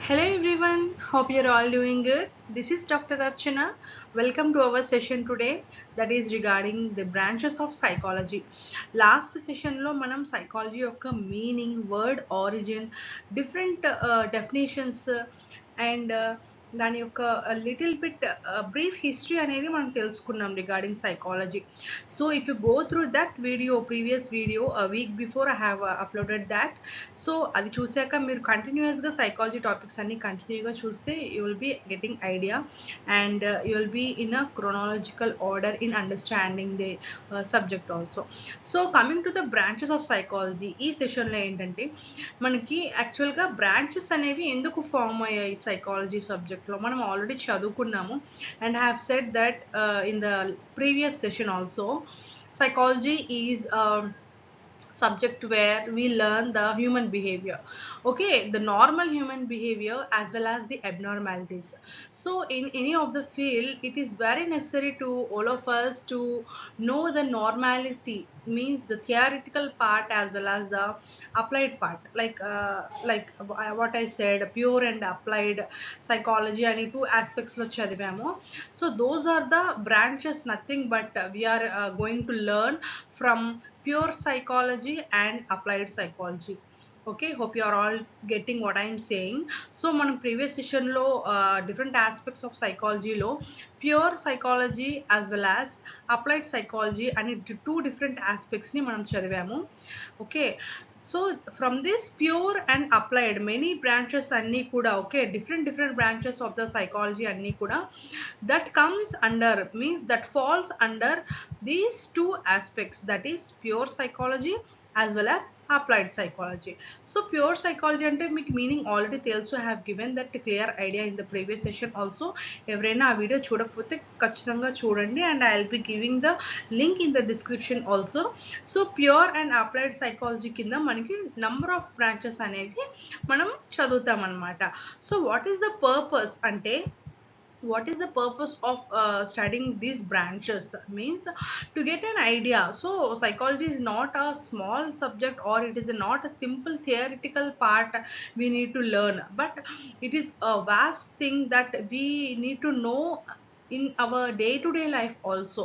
Hello everyone, hope you're all doing good. This is Dr. Archana. Welcome to our session today that is regarding the branches of psychology. Last session lo manam psychology యొక్క meaning, word origin, different definitions and దాని యొక్క little bit brief history అనేది మనం తెలుసుకున్నాం regarding psychology. So if you go through that video previous video week before I have uploaded that. So అది చూసాక మీరు కంటిన్యూస్గా సైకాలజీ టాపిక్స్ అన్ని కంటిన్యూగా చూస్తే you will be getting idea and you will be in a chronological order in understanding the subject also. So coming to the branches of psychology, ఈ సెషన్లో ఏంటంటే మనకి యాక్చువల్గా బ్రాంచెస్ అనేవి ఎందుకు ఫామ్ అయ్యాయి సైకాలజీ సబ్జెక్ట్లో మనం ఆల్రెడీ చదువుకున్నాము. And have said that in the previous session also psychology is subject where we learn the human behavior, okay, the normal human behavior as well as the abnormalities. So in any of the field it is very necessary to all of us to know the normality, means the theoretical part as well as the applied part, like what I said, pure and applied psychology and two aspects lo chadivamo. So those are the branches, nothing but we are going to learn from pure psychology and applied psychology. Okay, hope you are all getting what I am saying. So మనం previous సెషన్లో different aspects of సైకాలజీలో pure psychology as well as applied psychology అనే two different ఆస్పెక్ట్స్ని మనం చదివాము. Okay, so from this pure and applied many branches అన్నీ కూడా, okay, different branches of the psychology అన్నీ కూడా that comes under, means that falls under these two aspects, that is pure psychology as well as applied psychology. So pure psychology ante meek meaning already telusu, I have given that clear idea in the previous session also. ఎవరైనా ఆ video చూడకపోతే ఖచ్చితంగా చూడండి and I'll be giving the link in the description also. So pure and applied psychology కింద మనకి number of branches అనేవి మనం చదువుతాం అన్నమాట. So what is the purpose అంటే, what is the purpose of studying these branches, means to get an idea. So psychology is not a small subject or it is not a simple theoretical part we need to learn, but it is a vast thing that we need to know in our day to day life also.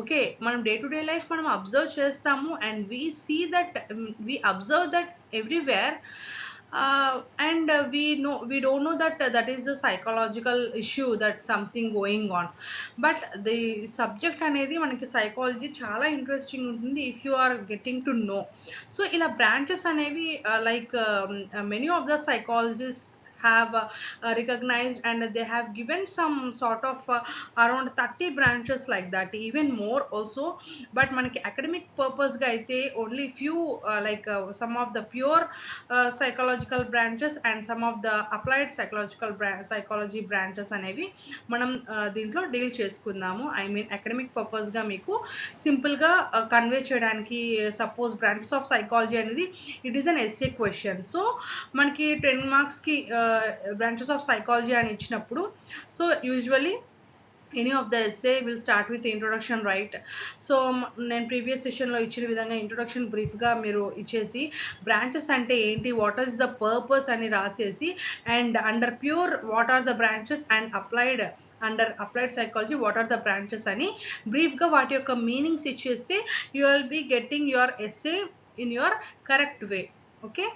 Okay, మనం day to day life మనం observe చేస్తాము and we see that we observe that everywhere, and we don't know that that is a psychological issue, that something going on. But the subject అనేది మనకి psychology చాలా interesting ఉంటుంది if you are getting to know. So ఇలా branches అనేవి like many of the psychologists have recognized and they have given some sort of around 30 branches like that, even more also. But manaki academic purpose ga aithe only few some of the pure psychological branches and some of the applied psychology branches అనేవి మనం దీంట్లో deal చేసుకుందాము. I mean academic పర్పస్గా మీకు సింపుల్గా convey చేయడానికి. Suppose branches of psychology అనేది it is an essay question. So మనకి 10 మార్క్స్కి branches of psychology అని ఇచ్చినప్పుడు, so usually any of the essay will start with introduction, right? So నేను ప్రీవియస్ సెషన్లో ఇచ్చిన విధంగా ఇంట్రొడక్షన్ బ్రీఫ్గా మీరు ఇచ్చేసి బ్రాంచెస్ అంటే ఏంటి, వాట్ ఈస్ ద పర్పస్ అని రాసేసి, and under pure what are the branches and applied under applied psychology what are the branches అని బ్రీఫ్గా వాటి యొక్క మీనింగ్స్ ఇచ్చేస్తే you will be getting your essay in your correct way. Okay,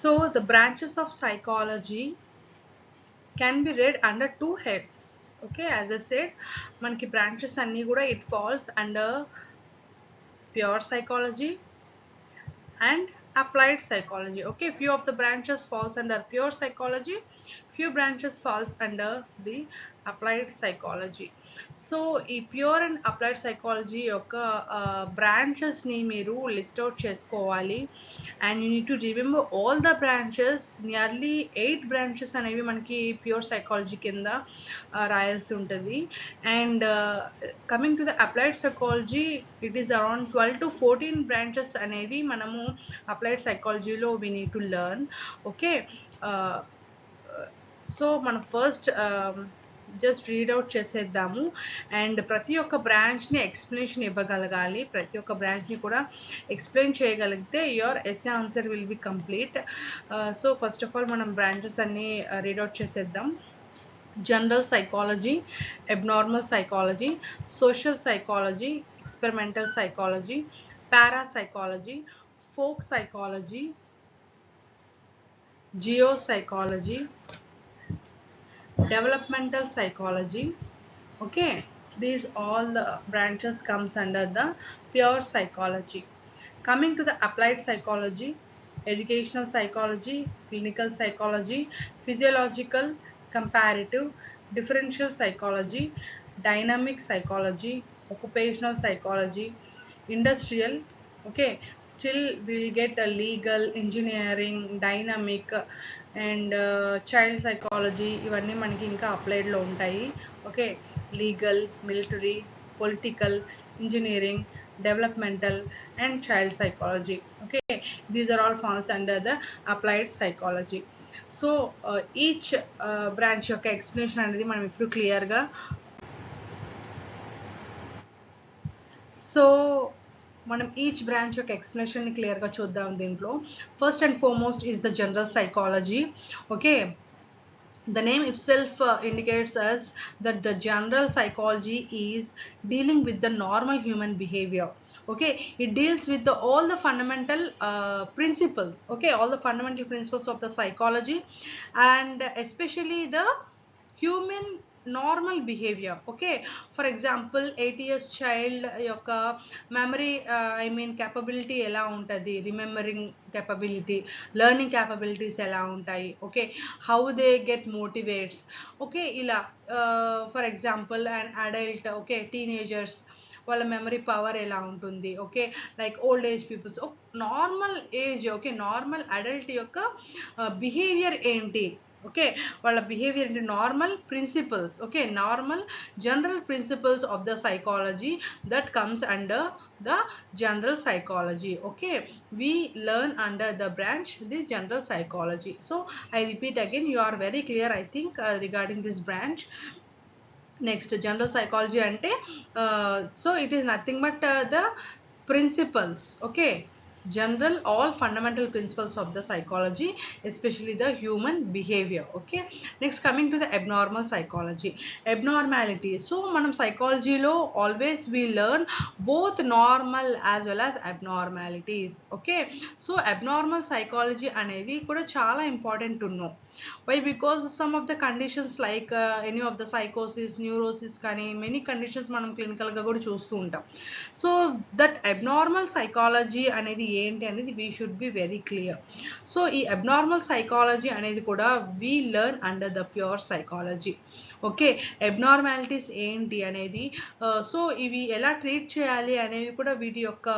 so the branches of psychology can be read under two heads. Okay, as I said, manki branches anni kuda it falls under pure psychology and applied psychology. Okay, few of the branches falls under pure psychology, few branches falls under the applied psychology. So ఈ pure and applied psychology యొక్క బ్రాంచెస్ని మీరు list out చేసుకోవాలి. And you need to remember all the branches. Nearly 8 branches అనేవి మనకి pure psychology కింద రాయాల్సి ఉంటుంది. And coming to the applied psychology it is around 12 to 14 branches అనేవి మనము అప్లైడ్ సైకాలజీలో we need to learn. Okay, so మనం ఫస్ట్ జస్ట్ రీడ్ అవుట్ చేసేద్దాము. అండ్ ప్రతి ఒక్క బ్రాంచ్ని ఎక్స్ప్లెనేషన్ ఇవ్వగలగాలి. ప్రతి ఒక్క బ్రాంచ్ని కూడా ఎక్స్ప్లెయిన్ చేయగలిగితే your essay answer will be complete. So first of all మనం బ్రాంచెస్ అన్నీ రీడ్ అవుట్ చేసేద్దాం. General psychology, abnormal psychology, social psychology, experimental psychology, parapsychology, folk psychology, geopsychology, developmental psychology. Okay, these all the branches comes under the pure psychology. Coming to the applied psychology, educational psychology, clinical psychology, physiological, comparative, differential psychology, dynamic psychology, occupational psychology, industrial. Okay, still we'll get a legal, engineering, dynamic, and child psychology. ఇవన్నీ మనకి ఇంకా అప్లైడ్లో ఉంటాయి. Okay, legal, military, political, engineering, developmental, and child psychology. Okay, these are all falls under the applied psychology. So each branch యొక్క explanation అనేది మనం ఇప్పుడు క్లియర్గా. So మనం ఈచ్ బ్రాంచ్ యొక్క ఎక్స్ప్లెనేషన్ని క్లియర్గా చూద్దాం. దీంట్లో first and foremost is the general psychology. Okay, the name itself indicates us that the general psychology is dealing with the normal human behavior. Okay, it deals with all the fundamental principles. Okay, all the fundamental principles of the psychology, and especially the human normal behavior. Okay, for example 8 years child యొక్క memory I mean capability ఎలా ఉంటుంది, remembering capability, learning capabilities ఎలా ఉంటాయి. Okay, how they get motivates. Okay, ఇలా for example and adult, okay, teenagers వాళ్ళ memory power ఎలా ఉంటుంది. Okay, like old age peoples, normal age, okay, normal adult యొక్క behaviour ఏంటి. ఓకే, వాళ్ళ బిహేవియర్ అంటే normal principles. Okay, normal general principles of the psychology that comes under the general psychology. Okay, we learn under the branch the general psychology. So I repeat again, you are very clear I think regarding this branch. Next, general psychology ante so it is nothing but the principles. Okay, general all fundamental principles of the psychology, especially the human behavior. Okay, next coming to the abnormal psychology, abnormality. So manam psychology lo always we learn both normal as well as abnormalities. Okay, so abnormal psychology anedi kuda chaala important to know. Why? Because some of the conditions like any of the psychosis, neurosis కానీ many conditions మనం క్లినికల్గా కూడా చూస్తూ ఉంటాం. So that abnormal psychology అనేది ఏంటి అనేది we should be very clear. So ఈ abnormal psychology అనేది కూడా we learn under the pure psychology. Okay, abnormalities ఏంటి అనేది, సో ఇవి ఎలా ట్రీట్ చేయాలి అనేవి కూడా వీటి యొక్క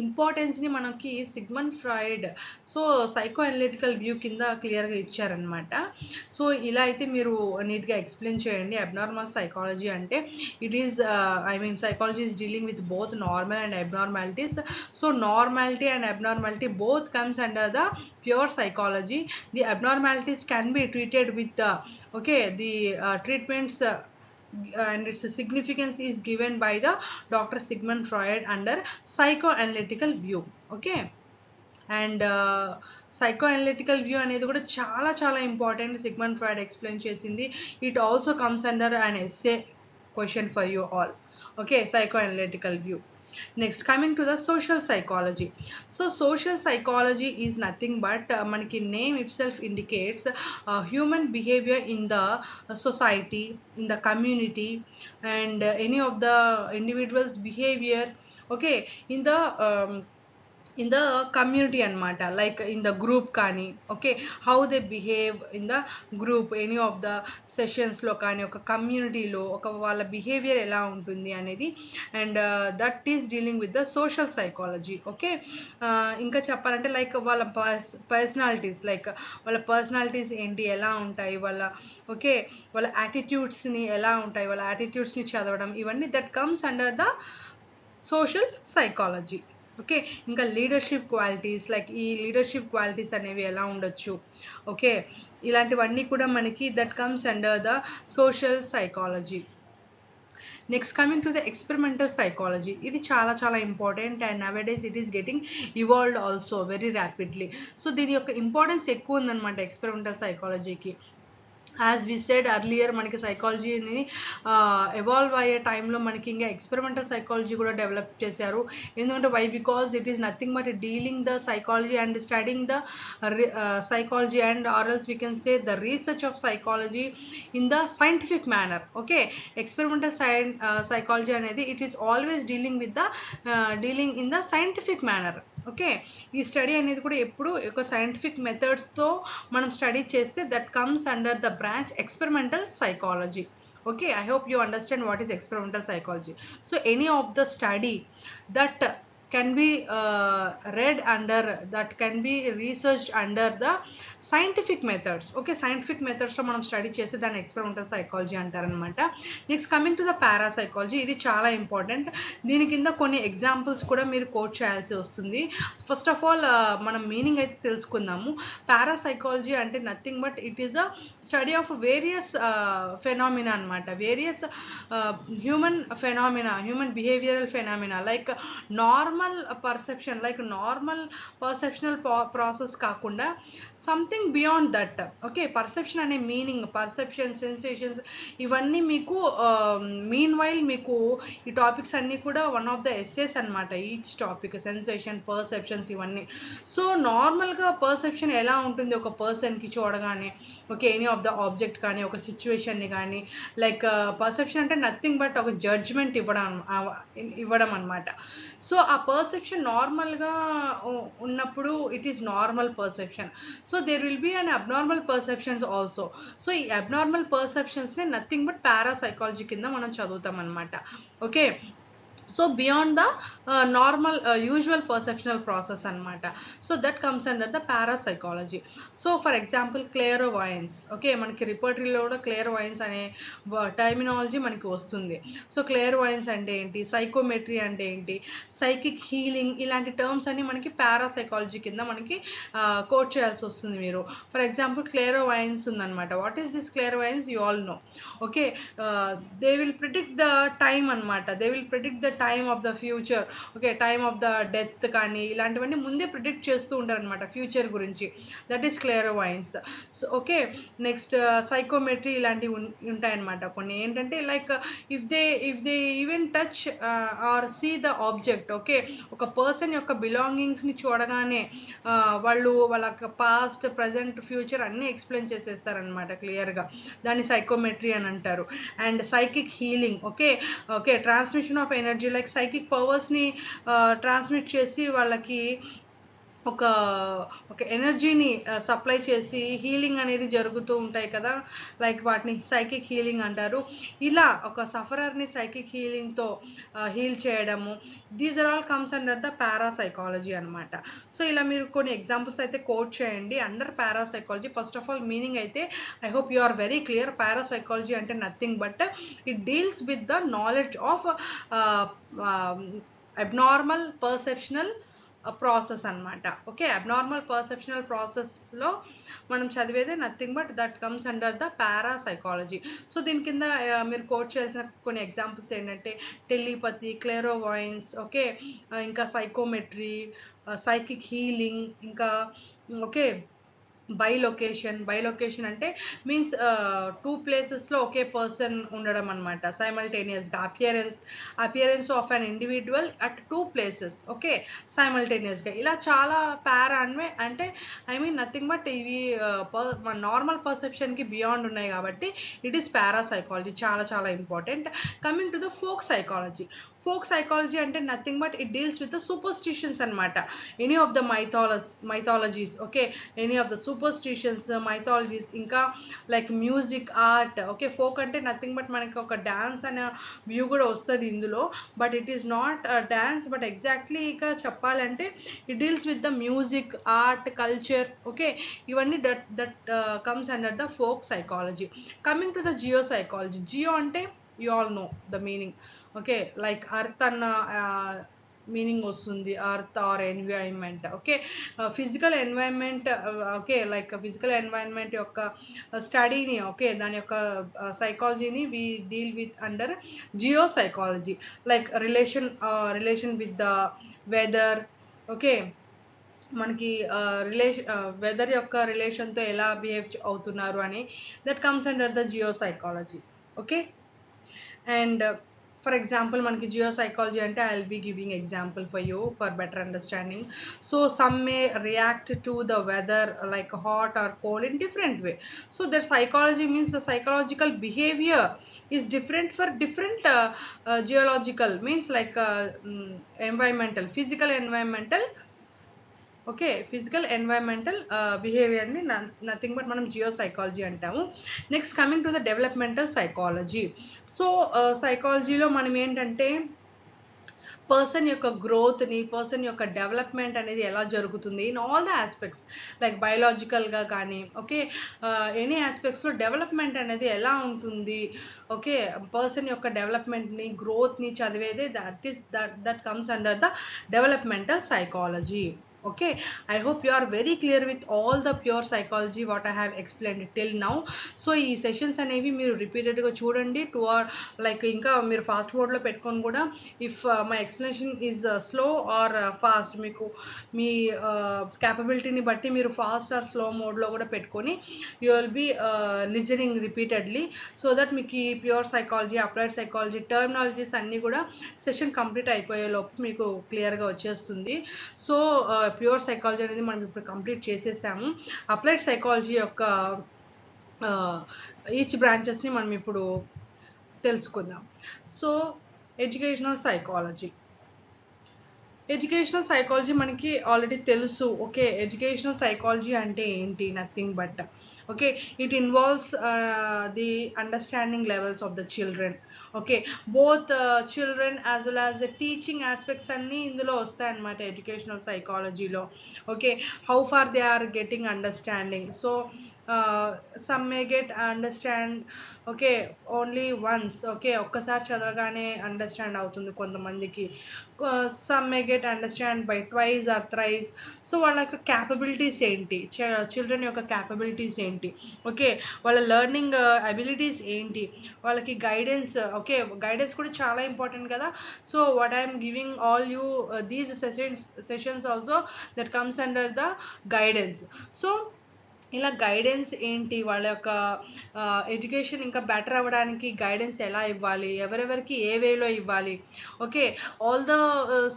ఇంపార్టెన్స్ని మనకి Sigmund Freud so psycho analytical view కింద క్లియర్గా ఇచ్చారనమాట. సో ఇలా అయితే మీరు నీట్గా ఎక్స్ప్లెయిన్ చేయండి. అబ్నార్మల్ సైకాలజీ అంటే it is I mean psychology is dealing with both normal and abnormalities. So normality and abnormality both comes under the pure psychology. The abnormalities can be treated with the treatments and its significance is given by the Dr. Sigmund Freud under psychoanalytical view. Okay, and psychoanalytical view అనేది కూడా చాలా చాలా important. Sigmund Freud explain చేసింది. It also comes under an essay question for you all. Okay, psychoanalytical view. Next, coming to the social psychology. So social psychology is nothing but manaki name itself indicates human behavior in the society, in the community, and any of the individuals behavior. Okay, in the community అనమాట, like in the group కానీ. Okay, how they behave in the group, any of the సెషన్స్లో కానీ ఒక కమ్యూనిటీలో ఒక వాళ్ళ behaviour ఎలా ఉంటుంది అనేది, and that is dealing with the social psychology. Okay, ఇంకా చెప్పాలంటే లైక్ వాళ్ళ పర్సనాలిటీస్, లైక్ వాళ్ళ పర్సనాలిటీస్ ఏంటి, ఎలా ఉంటాయి వాళ్ళ, ఓకే, వాళ్ళ యాటిట్యూడ్స్ని ఎలా ఉంటాయి, వాళ్ళ యాటిట్యూడ్స్ని చదవడం, ఇవన్నీ that comes under the social psychology. Okay. ఇంకా లీడర్షిప్ క్వాలిటీస్, లైక్ ఈ లీడర్షిప్ క్వాలిటీస్ అనేవి ఎలా ఉండొచ్చు. ఓకే. ఇలాంటివన్నీ కూడా మనకి that comes under the social psychology. Next coming to the experimental psychology, ఇది చాలా చాలా important and nowadays it is getting evolved also very rapidly. So దీని యొక్క ఇంపార్టెన్స్ ఎక్కువ ఉందన్నమాట ఎక్స్పెరిమెంటల్ సైకాలజీకి. యాజ్ వి సెడ్ అర్లియర్, మనకి సైకాలజీని ఎవాల్వ్ అయ్యే టైంలో మనకి ఇంకా ఎక్స్పెరిమెంటల్ సైకాలజీ కూడా డెవలప్ చేశారు. ఎందుకంటే why, because it is nothing but dealing the psychology and studying the psychology, and or else we can say the research of psychology in the scientific manner. Okay, experimental psychology అనేది it is always dealing with the dealing in the scientific manner. Okay, ఈ study అనేది కూడా ఎప్పుడు ఒక scientific మెథడ్స్తో మనం study చేస్తే that comes under the branch experimental psychology. Okay, I hope you understand what is experimental psychology. So any of the study that can be read under, that can be researched under the scientific methods. Okay, scientific methods లో మనం study చేస్తే దాన్ని experimental psychology అంటారనమాట. Next coming to the parapsychology, ఇది చాలా important. దీని కింద కొన్ని ఎగ్జాంపుల్స్ కూడా మీరు కోట్ చేయాల్సి వస్తుంది. ఫస్ట్ ఆఫ్ ఆల్ మనం మీనింగ్ అయితే తెలుసుకుందాము. పారాసైకాలజీ అంటే nothing but it is a study of various phenomena అనమాట. Various human phenomena, human behavioural phenomena, like normal perception, like normal perceptual process కాకుండా something beyond that. Okay, perception అనే meaning, perception, sensations, ఇవన్నీ మీకు meanwhile మీకు ఈ topics అన్నీ కూడా one of the essays అనమాట. ఈచ్ టాపిక్, సెన్సేషన్, పర్సెప్షన్స్, ఇవన్నీ. సో నార్మల్గా పర్సెప్షన్ ఎలా ఉంటుంది ఒక పర్సన్కి చూడగానే, okay, any of the object కానీ ఒక సిచ్యువేషన్ని కానీ, లైక్ పర్సెప్షన్ అంటే నథింగ్ బట్ ఒక జడ్జ్మెంట్ ఇవ్వడం అనమాట. సో ఆ పర్సెప్షన్ నార్మల్గా ఉన్నప్పుడు it is normal perception. So there will be an abnormal perceptions also. So ఈ అబ్నార్మల్ పర్సెప్షన్స్ని నథింగ్ బట్ పారాసైకాలజీ కింద మనం చదువుతాం అనమాట. Okay, so beyond the normal usual perceptual process అనమాట. So that comes under the parapsychology. So for example clairvoyance. Okay, మనకి రిపర్టరీలో కూడా క్లియరోవాయన్స్ అనే టర్మినాలజీ మనకి వస్తుంది. సో క్లియరోవాయన్స్ అంటే ఏంటి, సైకోమెట్రీ అంటే ఏంటి, సైకిక్ హీలింగ్, ఇలాంటి టర్మ్స్ అన్ని మనకి పారాసైకాలజీ కింద మనకి కోట్ చేయాల్సి వస్తుంది మీరు. ఫర్ ఎగ్జాంపుల్ క్లియరోవాయన్స్ ఉందన్నమాట. What is this clairvoyance, you all know. Okay, they will predict the time అనమాట. They will predict the time of the future. Okay, time of the death కానీ ఇలాంటివన్నీ ముందే ప్రిడిక్ట్ చేస్తూ ఉంటారు అనమాట ఫ్యూచర్ గురించి. That is clairvoyance. So okay, next psychometry ఇలాంటివి ఉంటాయన్నమాట. కొన్ని ఏంటంటే like if they even touch or see the object. Okay, ఒక పర్సన్ యొక్క బిలాంగింగ్స్ని చూడగానే వాళ్ళ పాస్ట్, ప్రజెంట్, ఫ్యూచర్ అన్నీ ఎక్స్ప్లెయిన్ చేసేస్తారనమాట క్లియర్గా. దాన్ని సైకోమెట్రీ అని అంటారు. And psychic healing. Okay, okay, transmission of energy, like psychic పవర్స్ని ట్రాన్స్మిట్ చేసి వాళ్ళకి ఒక ఒక ఎనర్జీని సప్లై చేసి హీలింగ్ అనేది జరుగుతూ ఉంటాయి కదా, లైక్ వాటిని సైకిక్ హీలింగ్ అంటారు. ఇలా ఒక సఫరర్ని సైకిక్ హీలింగ్తో హీల్ చేయడము, these are all comes under the parapsychology అనమాట. సో ఇలా మీరు కొన్ని ఎగ్జాంపుల్స్ అయితే కోట్ చేయండి under parapsychology. First of all meaning అయితే I hope you are very clear. Parapsychology అంటే nothing but it deals with the knowledge of abnormal perceptual process అనమాట. Okay, abnormal perceptual ప్రాసెస్లో మనం చదివేదే nothing but that comes under the parapsychology. So దీని కింద మీరు coat చేసిన కొన్ని ఎగ్జాంపుల్స్ ఏంటంటే టెలిపతి, క్లియరోవాయన్స్, ఓకే, ఇంకా సైకోమెట్రీ, సైకిక్ హీలింగ్, ఇంకా ఓకే బైలొకేషన్ అంటే మీన్స్ టూ ప్లేసెస్లో ఒకే పర్సన్ ఉండడం అనమాట సైమల్టేనియస్గా. Appearance of an individual at two places. Okay, సైమల్టేనియస్గా. ఇలా చాలా పారా అంటే ఐ మీన్ నథింగ్ బట్ ఇవి నార్మల్ పర్సెప్షన్కి బియాండ్ ఉన్నాయి కాబట్టి ఇట్ ఈస్ పారాసైకాలజీ. చాలా చాలా important. Coming to the folk psychology అంటే nothing but it deals with the superstitions అనమాట. Any of the mythologies. Okay, any of the superstitions, mythologies, ఇంకా like music, art. Okay, folk అంటే nothing but మనకి ఒక dance అనే view కూడా వస్తుంది ఇందులో, but it is not dance, but ఎగ్జాక్ట్లీగా చెప్పాలంటే it deals with the music, art, culture. Okay, ఇవన్నీ that comes under the folk psychology. Coming to the geo psychology. Geo అంటే you all know the meaning. Okay, like earth అన్న meaning వస్తుంది, earth or environment. Okay, physical environment, okay, like physical environment యొక్క స్టడీని, okay, దాని యొక్క సైకాలజీని we deal with under geo psychology, like relation with the weather. Okay, మనకి relation weather యొక్క రిలేషన్తో ఎలా బిహేవ్ అవుతున్నారు అని, that comes under the geo psychology. Okay, and for example మనకి జియో సైకాలజీ అంటే I will be giving example for you for better understanding. So some may react to the weather like hot or cold in different way. So their psychology means the psychological behavior is different for different geological means like environmental, physical environmental. Okay, physical environmental బిహేవియర్ని nothing but మనం geo psychology అంటాము. Next coming to the developmental psychology. So సైకాలజీలో మనం ఏంటంటే person యొక్క గ్రోత్ని, person యొక్క development అనేది ఎలా జరుగుతుంది in all the aspects, like బయలాజికల్గా కానీ, ఓకే, ఎనీ ఆస్పెక్ట్స్లో డెవలప్మెంట్ అనేది ఎలా ఉంటుంది, ఓకే, పర్సన్ యొక్క డెవలప్మెంట్ని, గ్రోత్ని చదివేదే that comes under the developmental psychology. Okay, I hope you are very clear with all the pure psychology what I have explained till now. So ఈ సెషన్స్ అనేవి మీరు రిపీటెడ్గా చూడండి, టు ఆర్ లైక్ ఇంకా మీరు ఫాస్ట్ మోడ్లో పెట్టుకొని కూడా, if my explanation is slow or fast, మీకు మీ క్యాపబిలిటీని బట్టి మీరు ఫాస్ట్ ఆర్ స్లో మోడ్లో కూడా పెట్టుకొని you will be listening repeatedly, so that మీకు ఈ pure psychology, applied psychology terminologies అన్నీ కూడా సెషన్ కంప్లీట్ అయిపోయేలోపు మీకు క్లియర్గా వచ్చేస్తుంది. సో ప్యూర్ సైకాలజీ అనేది మనం ఇప్పుడు కంప్లీట్ చేసేసాము. అప్లైడ్ సైకాలజీ యొక్క ఈచ్ బ్రాంచెస్ని మనం ఇప్పుడు తెలుసుకుందాం. So educational psychology. Educational psychology మనకి ఆల్రెడీ తెలుసు. ఓకే, ఎడ్యుకేషనల్ సైకాలజీ అంటే ఏంటి, nothing but okay, it involves the understanding levels of the children. Okay, both children as well as the teaching aspects అన్నీ ఇందులో వస్తాయన్నమాట ఎడ్యుకేషనల్ సైకాలజీలో. Okay, how far they are getting understanding. So some may get understand, okay, only once. Okay, ఒక్కసారి చదవగానే understand అవుతుంది కొంతమందికి. Some may get understand by twice or thrice. So వాళ్ళ యొక్క క్యాపబిలిటీస్ ఏంటి, చిల్డ్రన్ యొక్క క్యాపబిలిటీస్ ఏంటి, ఓకే, వాళ్ళ లెర్నింగ్ అబిలిటీస్ ఏంటి, వాళ్ళకి గైడెన్స్. ఓకే, గైడెన్స్ కూడా చాలా ఇంపార్టెంట్ కదా. So what I'm giving all you these sessions also that comes under the guidance. So ఇలా గైడెన్స్ ఏంటి, వాళ్ళ యొక్క ఎడ్యుకేషన్ ఇంకా బెటర్ అవ్వడానికి గైడెన్స్ ఎలా ఇవ్వాలి, ఎవరెవరికి ఏ వేలో ఇవ్వాలి. Okay, all the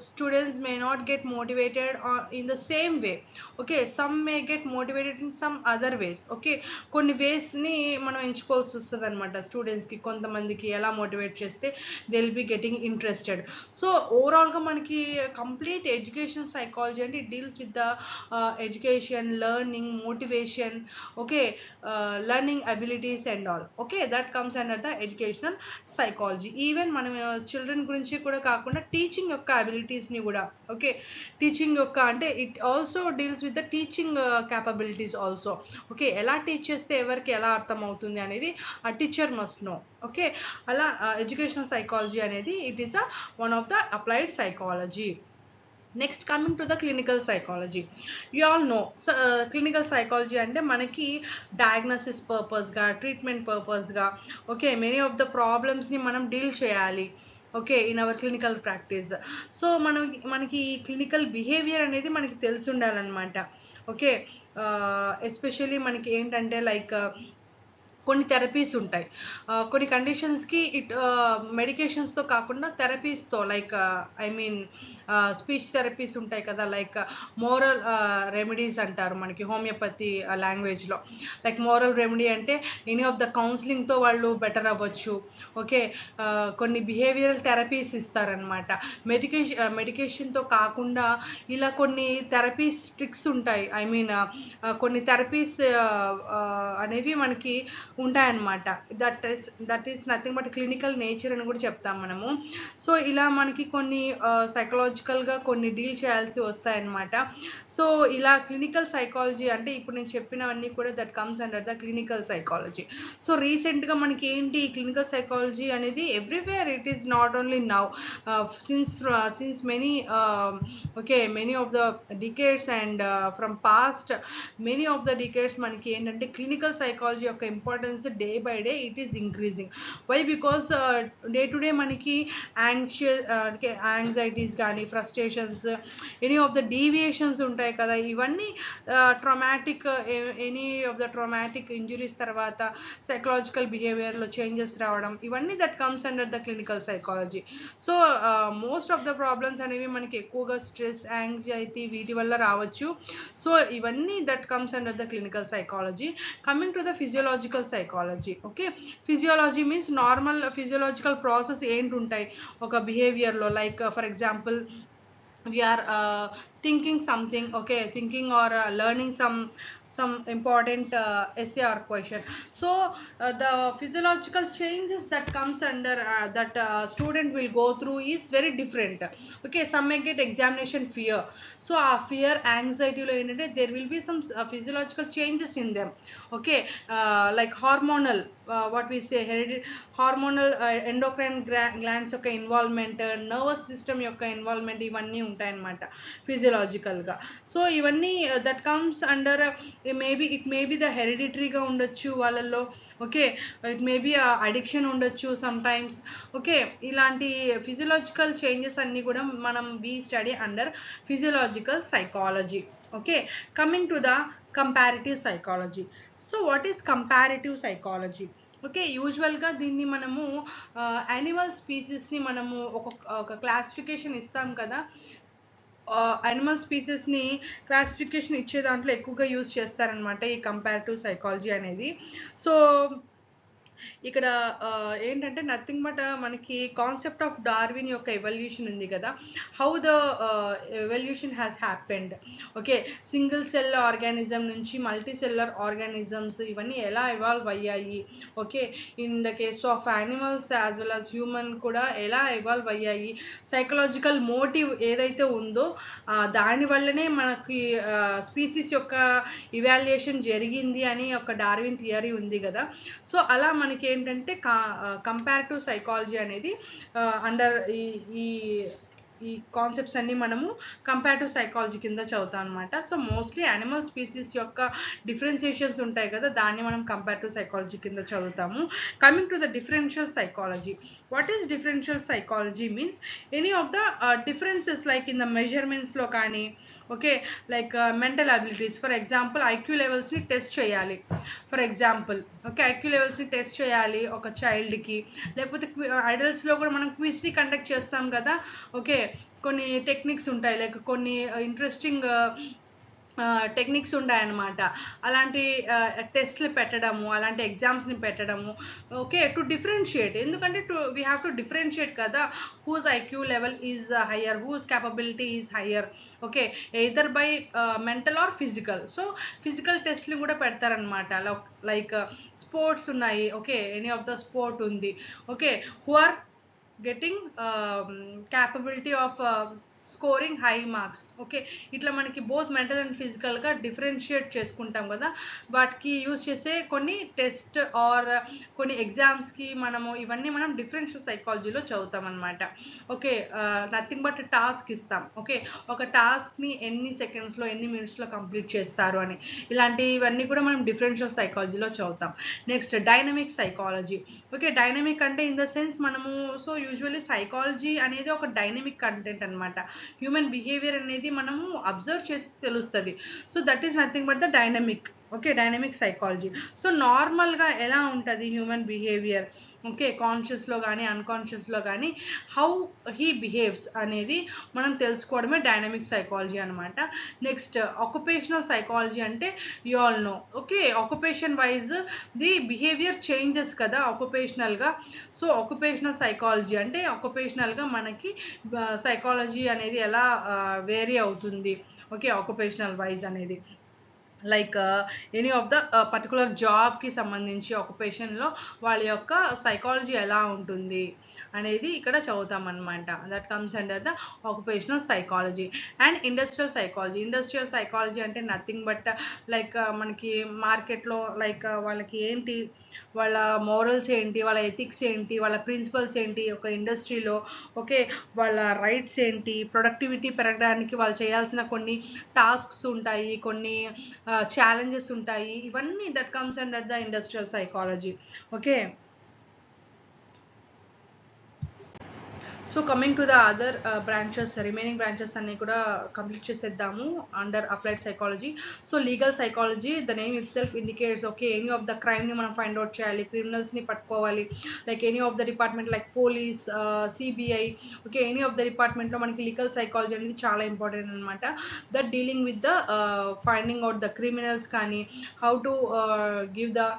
students may not get motivated in the same way. Okay, some may get motivated in some other ways. Okay, కొన్ని వేస్ని మనం ఎంచుకోవాల్సి వస్తుంది అనమాట స్టూడెంట్స్కి. కొంతమందికి ఎలా మోటివేట్ చేస్తే they will be getting interested. So ఓవరాల్గా మనకి కంప్లీట్ ఎడ్యుకేషన్ సైకాలజీ అంటే it deals with the education, learning, motivation. Okay, learning abilities and all. Okay, that comes under the educational psychology. Even మనం చిల్డ్రన్ గురించి కూడా కాకుండా teaching యొక్క అబిలిటీస్ని కూడా, okay, teaching యొక్క అంటే it also deals with the teaching capabilities also. Okay, ఎలా teach చేస్తే ఎవరికి ఎలా అర్థం అవుతుంది అనేది ఆ టీచర్ మస్ట్ నో. ఓకే, అలా ఎడ్యుకేషనల్ సైకాలజీ అనేది it is one of the applied psychology. Next coming to the clinical psychology. You all know clinical psychology అంటే మనకి డయాగ్నోసిస్ పర్పస్గా, ట్రీట్మెంట్ పర్పస్గా, ఓకే, మెనీ ఆఫ్ ద ప్రాబ్లమ్స్ని మనం డీల్ చేయాలి. Okay, in our clinical practice. So మనకి clinical behaviour అనేది మనకి తెలిసి ఉండాలన్నమాట. ఓకే, ఎస్పెషల్లీ మనకి ఏంటంటే లైక్ కొన్ని థెరపీస్ ఉంటాయి, కొన్ని కండిషన్స్కి మెడికేషన్స్తో కాకుండా థెరపీస్తో, like I mean speech therapies ఉంటాయి కదా, లైక్ మోరల్ రెమెడీస్ అంటారు మనకి హోమియోపతి లాంగ్వేజ్లో. లైక్ మోరల్ రెమెడీ అంటే ఎనీ ఆఫ్ ద కౌన్సిలింగ్తో వాళ్ళు బెటర్ అవ్వచ్చు. ఓకే, కొన్ని బిహేవియరల్ థెరపీస్ ఇస్తారనమాట. మెడికేషన్తో కాకుండా ఇలా కొన్ని థెరపీస్ ట్రిక్స్ ఉంటాయి. ఐ మీన్ కొన్ని థెరపీస్ అనేవి మనకి ఉంటాయన్నమాట. That is nothing but clinical nature అని కూడా చెప్తాం మనము. సో ఇలా మనకి కొన్ని సైకలాజికల్గా కొన్ని డీల్ చేయాల్సి వస్తాయన్నమాట. సో ఇలా క్లినికల్ సైకాలజీ అంటే ఇప్పుడు నేను చెప్పినవన్నీ కూడా that comes under the clinical psychology. So రీసెంట్గా మనకి ఏంటి క్లినికల్ సైకాలజీ అనేది everywhere, it is not only now, since many of the decades and from past many of the decades మనకి ఏంటంటే క్లినికల్ సైకాలజీ యొక్క importance day by day it is increasing. Why? Because day to day మనకి anxieties కానీ frustrations, any of the deviations ఉంటాయి కదా, ఇవన్నీ traumatic, any of the traumatic injuries తర్వాత psychological బిహేవియర్లో చేంజెస్ రావడం, ఇవన్నీ that comes under the clinical psychology. So most of the problems అనేవి మనకి ఎక్కువగా స్ట్రెస్, యాంగ్జైటీ వీటి వల్ల రావచ్చు. సో ఇవన్నీ that comes under the clinical psychology. Coming to the physiological psychology. Okay, physiology means normal physiological process ఏంటి ఉంటాయి ఒక బిహేవియర్లో. Like for example we are thinking something, okay, thinking or learning some important essay or question. So the physiological changes that comes under that student will go through is very different. Okay, some may get examination fear. So fear, anxiety lo endante there will be some physiological changes in them. Okay, like hormonal, what we say hormonal, endocrine glands యొక్క involvement, nervous system యొక్క involvement, ఇవన్నీ ఉంటాయన్నమాట ఫిజియలాజికల్గా. So ఇవన్నీ that comes under it may be the హెరిడిటరీగా ఉండొచ్చు వాళ్ళల్లో. Okay, it may be addiction ఉండొచ్చు సమ్ టైమ్స్. ఓకే, ఇలాంటి ఫిజియలాజికల్ చేంజెస్ అన్నీ కూడా మనం we study under physiological psychology. Okay, coming to the comparative psychology. So what is comparative psychology? Okay, యూజువల్గా దీన్ని మనము యానిమల్ స్పీసీస్ని మనము ఒక క్లాసిఫికేషన్ ఇస్తాం కదా, యానిమల్ స్పీసెస్ని క్లాసిఫికేషన్ ఇచ్చే దాంట్లో ఎక్కువగా యూజ్ చేస్తారనమాట ఈ కంపారిటివ్ సైకాలజీ అనేది. సో ఇక్కడ ఏంటంటే నథింగ్ బట్ మనకి కాన్సెప్ట్ ఆఫ్ డార్విన్ యొక్క ఎవల్యూషన్ ఉంది కదా, how the evolution has happened. Okay, single cell organism నుంచి మల్టీ సెల్యులర్ ఆర్గానిజమ్స్ ఇవన్నీ ఎలా ఇవాల్వ్ అయ్యాయి. Okay, in the case of animals as well as human కూడా ఎలా ఇవాల్వ్ అయ్యాయి, సైకలాజికల్ మోటివ్ ఏదైతే ఉందో దానివల్లనే మనకి స్పీసీస్ యొక్క ఇవాల్యుయేషన్ జరిగింది అని ఒక డార్విన్ థియరీ ఉంది కదా. సో అలా మనకి ఏంటంటే కంపారిటివ్ సైకాలజీ అనేది అండర్ ఈ కాన్సెప్ట్స్ అన్ని మనము కంపారిటివ్ సైకాలజీ కింద చదువుతాం అనమాట. సో మోస్ట్లీ యానిమల్ స్పీసీస్ యొక్క డిఫరెన్షియేషన్స్ ఉంటాయి కదా, దాన్ని మనం కంపారిటివ్ సైకాలజీ కింద చదువుతాము. Coming to the differential psychology. What is differential psychology means any of the differences like in the మెజర్మెంట్స్లో కానీ, okay, like mental abilities. For example IQ లెవెల్స్ని టెస్ట్ చేయాలి. ఫర్ ఎగ్జాంపుల్ ఓకే, ఐక్యూ లెవెల్స్ని test చేయాలి ఒక చైల్డ్కి. లేకపోతే అడల్ట్స్లో కూడా మనం క్విజ్ని కండక్ట్ చేస్తాం కదా. ఓకే, కొన్ని టెక్నిక్స్ ఉంటాయి, లైక్ కొన్ని ఇంట్రెస్టింగ్ టెక్నిక్స్ ఉంటాయన్నమాట. అలాంటి టెస్ట్లు పెట్టడము, అలాంటి ఎగ్జామ్స్ని పెట్టడము. ఓకే, టు డిఫరెన్షియేట్, ఎందుకంటే వీ హ్యావ్ టు డిఫరెన్షియేట్ కదా, whose IQ level is higher, whose capability is higher. Okay, either by mental or physical. So physical టెస్ట్లు కూడా పెడతారనమాట. లైక్ స్పోర్ట్స్ ఉన్నాయి. Okay, any of the sport ఉంది. Okay, who are getting capability of scoring high marks. Okay, ఇట్లా మనకి both mental and ఫిజికల్గా differentiate చేసుకుంటాం కదా, వాటికి యూజ్ చేసే కొన్ని టెస్ట్ ఆర్ కొన్ని ఎగ్జామ్స్కి మనము ఇవన్నీ మనం డిఫరెన్షియల్ సైకాలజీలో చదువుతాం అనమాట. ఓకే, నథింగ్ బట్ టాస్క్ ఇస్తాం. ఓకే, ఒక టాస్క్ని ఎన్ని సెకండ్స్లో ఎన్ని మినిట్స్లో కంప్లీట్ చేస్తారు అని, ఇలాంటివన్నీ కూడా మనం డిఫరెన్షియల్ సైకాలజీలో చదువుతాం. Next dynamic psychology. Okay, dynamic అంటే ఇన్ ద సెన్స్ మనము సో యూజువల్లీ సైకాలజీ అనేది ఒక డైనమిక్ కంటెంట్ అనమాట. హ్యూమన్ బిహేవియర్ అనేది మనము అబ్జర్వ్ చేసి తెలుస్తుంది. So that is nothing but the dynamic. Okay, dynamic psychology. So నార్మల్గా ఎలా ఉంటుంది హ్యూమన్ బిహేవియర్, ఓకే, కాన్షియస్లో కానీ అన్కాన్షియస్లో కానీ హౌ హీ బిహేవ్స్ అనేది మనం తెలుసుకోవడమే డైనమిక్ సైకాలజీ అనమాట. నెక్స్ట్ ఆక్యుపేషనల్ సైకాలజీ అంటే you all know. Okay, occupation wise the behaviour changes కదా ఆక్యుపేషనల్గా. సో ఆక్యుపేషనల్ సైకాలజీ అంటే ఆక్యుపేషనల్గా మనకి సైకాలజీ అనేది ఎలా వేరీ అవుతుంది. ఓకే, ఆక్యుపేషనల్ వైజ్ అనేది. Like any of the particular జాబ్కి సంబంధించి ఆక్యుపేషన్లో వాళ్ళ యొక్క సైకాలజీ ఎలా ఉంటుంది అనేది ఇక్కడ చదువుతాం అనమాట. That comes under the occupational psychology. And industrial psychology అంటే నథింగ్ బట్ లైక్ మనకి మార్కెట్లో లైక్ వాళ్ళకి ఏంటి, వాళ్ళ మోరల్స్ ఏంటి, వాళ్ళ ఎథిక్స్ ఏంటి, వాళ్ళ ప్రిన్సిపల్స్ ఏంటి ఒక ఇండస్ట్రీలో, ఓకే, వాళ్ళ రైట్స్ ఏంటి, ప్రొడక్టివిటీ పెరగడానికి వాళ్ళు చేయాల్సిన కొన్ని టాస్క్స్ ఉంటాయి, కొన్ని ఛాలెంజెస్ ఉంటాయి, ఇవన్నీ that comes under the industrial psychology. Okay, so coming to the other branches, remaining branches అన్ని కూడా కంప్లీట్ చేసేద్దాము under applied psychology. So legal psychology, the name itself indicates, okay, any of the క్రైమ్ని మనం find out చేయాలి, క్రిమినల్స్ని పట్టుకోవాలి, like any of the department like police, CBI, okay, any of the డిపార్ట్మెంట్లో మనకి లీగల్ సైకాలజీ అనేది చాలా important అనమాట. That dealing with the finding out the criminals కానీ, how to give the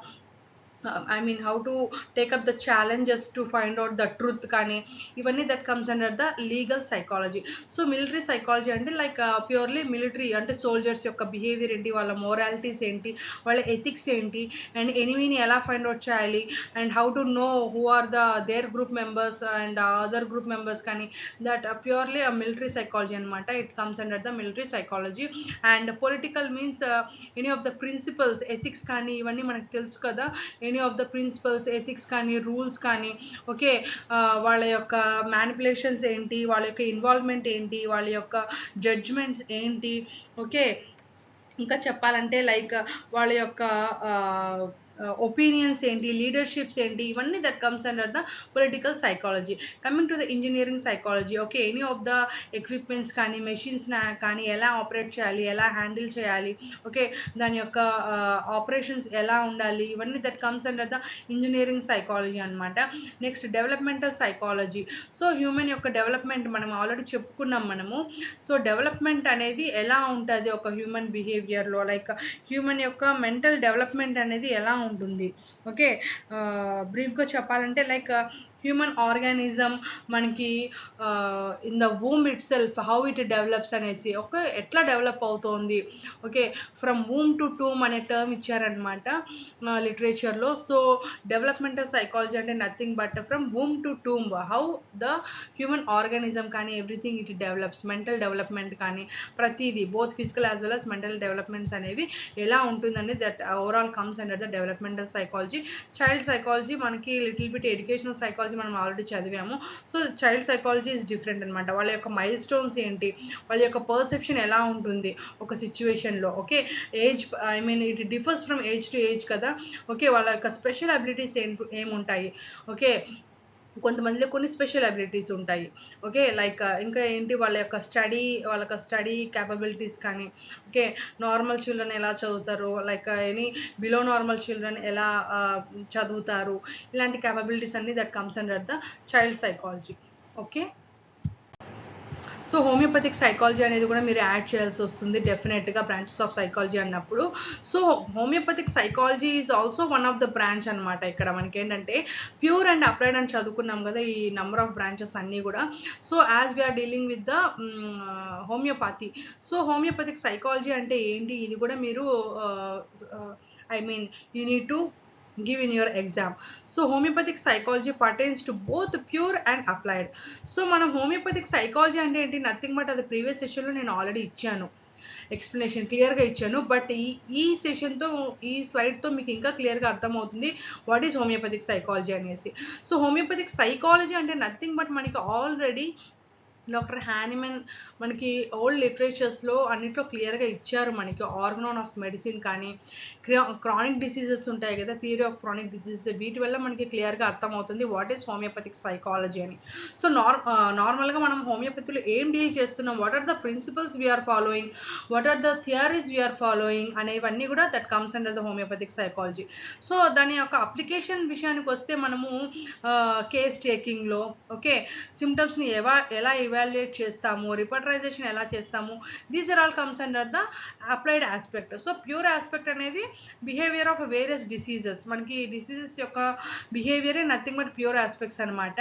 how to take up the challenges to find out the truth కానీ, ఇవన్నీ that comes under the legal psychology. So military psychology అంటే like purely military అంటే soldiers యొక్క behaviour ఏంటి, వాళ్ళ మోరాలిటీస్ ఏంటి, వాళ్ళ ఎథిక్స్ ఏంటి, అండ్ ఎనిమీని ఎలా ఫైండ్ అవుట్ చేయాలి, and how to know who are the their group members and other group members కానీ, దట్ ప్యూర్లీ మిలిటరీ సైకాలజీ అనమాట. It comes under the military psychology. And political means any of the principles, ethics కానీ, ఇవన్నీ మనకు తెలుసు కదా, any of the principles, ethics కానీ, rules కానీ, okay, వాళ్ళ యొక్క మ్యానిపులేషన్స్ ఏంటి, వాళ్ళ యొక్క ఇన్వాల్వ్మెంట్ ఏంటి, వాళ్ళ యొక్క జడ్జ్మెంట్స్ ఏంటి, ఓకే, ఇంకా చెప్పాలంటే లైక్ వాళ్ళ యొక్క ఒపీనియన్స్ ఏంటి, లీడర్షిప్స్ ఏంటి, ఇవన్నీ that comes under the political psychology. Coming to the engineering psychology, okay, any of the equipments కానీ, మెషిన్స్ కానీ ఎలా ఆపరేట్ చేయాలి, ఎలా హ్యాండిల్ చేయాలి, ఓకే, దాని యొక్క ఆపరేషన్స్ ఎలా ఉండాలి, ఇవన్నీ that comes under the engineering psychology అనమాట. Next developmental psychology. So human యొక్క డెవలప్మెంట్ మనం ఆల్రెడీ చెప్పుకున్నాం మనము. సో డెవలప్మెంట్ అనేది ఎలా ఉంటుంది ఒక హ్యూమన్ బిహేవియర్లో, లైక్ హ్యూమన్ యొక్క మెంటల్ డెవలప్మెంట్ అనేది ఎలా ఉంటుంది, ఓకే, బ్రీఫ్గా చెప్పాలంటే లైక్ హ్యూమన్ ఆర్గానిజం మనకి in the womb itself how it develops అనేసి, ఓకే, ఎట్లా డెవలప్ అవుతోంది, okay, from womb to tomb అనే టర్మ్ ఇచ్చారనమాట లిటరేచర్లో. సో డెవలప్మెంటల్ సైకాలజీ అంటే nothing but from womb to tomb how the human organism కానీ everything it develops, mental development కానీ ప్రతిదీ, both physical as well as mental developments అనేవి ఎలా ఉంటుందని that overall comes under the developmental psychology. Child psychology మనకి little bit educational psychology మనం already చదివాము. So child psychology is different అనమాట. వాళ్ళ యొక్క మైల్ స్టోన్స్ ఏంటి, వాళ్ళ యొక్క పర్సెప్షన్ ఎలా ఉంటుంది ఒక సిచ్యువేషన్లో, okay, age it differs from age to age కదా, ఓకే, వాళ్ళ యొక్క స్పెషల్ అబిలిటీస్ ఏముంటాయి, ఓకే, కొంతమందిలో కొన్ని స్పెషల్ అబిలిటీస్ ఉంటాయి, ఓకే, లైక్ ఇంకా ఏంటి వాళ్ళ యొక్క స్టడీ క్యాపబిలిటీస్ కానీ, ఓకే, నార్మల్ చిల్డ్రన్ ఎలా చదువుతారు, like any below normal children ఎలా చదువుతారు, ఇలాంటి క్యాపబిలిటీస్ అన్ని that comes under the child psychology. Okay, so homeopathic psychology అనేది కూడా మీరు యాడ్ చేయాల్సి వస్తుంది డెఫినెట్గా బ్రాంచెస్ ఆఫ్ సైకాలజీ అన్నప్పుడు. So homeopathic psychology is also one of the branch అనమాట. ఇక్కడ మనకి ఏంటంటే ప్యూర్ అండ్ అప్లైడ్ అని చదువుకున్నాం కదా ఈ నెంబర్ ఆఫ్ బ్రాంచెస్ అన్నీ కూడా. So as we are dealing with the homeopathy, so homeopathic psychology అంటే ఏంటి, ఇది కూడా మీరు you need to give in your exam. So homeopathic psychology pertains to both pure and applied. So మనం homeopathic psychology అంటే ఏంటి, నథింగ్ బట్ అది previous సెషన్లో నేను ఆల్రెడీ ఇచ్చాను, ఎక్స్ప్లెనేషన్ క్లియర్గా ఇచ్చాను. బట్ ఈ సెషన్తో ఈ స్లైడ్తో మీకు ఇంకా క్లియర్గా అర్థమవుతుంది వాట్ ఈస్ హోమియోపతిక్ సైకాలజీ అనేసి. సో హోమియోపతిక్ సైకాలజీ అంటే నథింగ్ బట్ మనకి ఆల్రెడీ డాక్టర్ హ్యానిమన్ మనకి ఓల్డ్ లిటరేచర్స్లో అన్నిట్లో క్లియర్గా ఇచ్చారు. మనకి ఆర్గనాన్ ఆఫ్ మెడిసిన్ కానీ, క్రానిక్ డిసీజెస్ ఉంటాయి కదా, థియరీ ఆఫ్ క్రానిక్ డిసీజెస్, వీటి వల్ల మనకి క్లియర్గా అర్థమవుతుంది వాట్ ఈస్ హోమియోపతిక్ సైకాలజీ అని. సో నార్మల్గా మనం హోమియోపతిలో ఏం డీల్ చేస్తున్నాం, what are the principles we're following, what are the theories we're following అనేవన్నీ కూడా that comes under the homeopathic psychology. So దాని యొక్క అప్లికేషన్ విషయానికి వస్తే మనము కేస్ టేకింగ్లో, ఓకే, సిమ్టమ్స్ని ఎలా ఇవాల్యుయేట్ చేస్తాము, రిపర్టరైజేషన్ ఎలా చేస్తాము, these are all comes under the applied aspect. So pure aspect అనేది బిహేవియర్ ఆఫ్ వేరియస్ డిసీజెస్, మనకి డిసీజెస్ యొక్క బిహేవియరే నథింగ్ బట్ ప్యూర్ ఆస్పెక్ట్స్ అనమాట.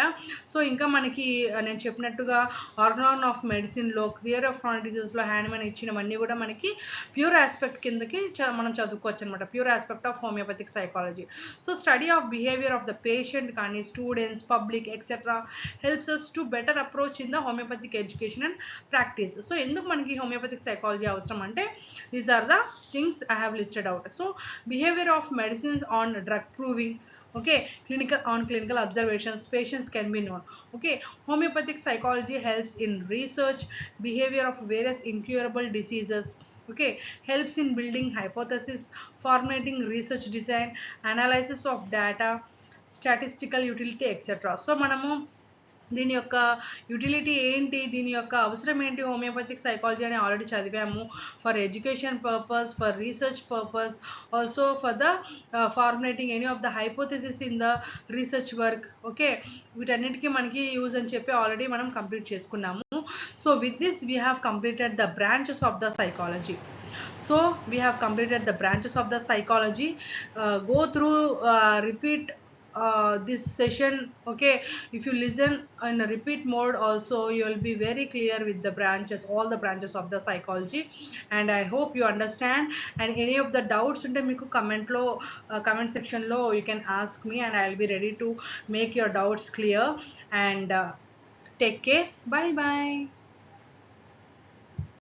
సో ఇంకా మనకి నేను చెప్పినట్టుగా ఆర్గాన్ ఆఫ్ మెడిసిన్లో, థియరీ ఆఫ్ క్రానిక్ డిసీజెస్లో హ్యాండ్మెన్ ఇచ్చినవన్నీ కూడా మనకి ప్యూర్ ఆస్పెక్ట్ కిందకి మనం చదువుకోవచ్చు అనమాట, pure aspect of homeopathic psychology. So study of behaviour of the patient కానీ students, public etcetera helps us to better approach in the homeopathic education and practice. So ఎందుకు మనకి హోమియోపతిక్ సైకాలజీ అవసరం అంటే these are the things I have listed out. So behaviour of medicines on drug proving, okay, clinical observations, patients can be known. Okay, homeopathic psychology helps in research behavior of various incurable diseases. Okay, helps in building hypothesis, formulating research design, analysis of data, statistical utility, etc. So మనము దీని యొక్క utility ఏంటి, దీని యొక్క అవసరం ఏంటి homoeopathic psychology అని already చదివాము. For education purpose, for research purpose, also for the formulating any of the hypothesis in the research work. Okay, వీటన్నిటికీ మనకి యూజ్ అని చెప్పి ఆల్రెడీ మనం కంప్లీట్ చేసుకున్నాము. So with this we have completed the branches of the psychology. So we have completed the branches of the psychology. Go through, repeat this session. Okay, if you listen in a repeat mode also, you will be very clear with the branches, all the branches of the psychology, and I hope you understand. And any of the doubts unte meeku comment section lo you can ask me, and I will be ready to make your doubts clear. And take care. Bye bye.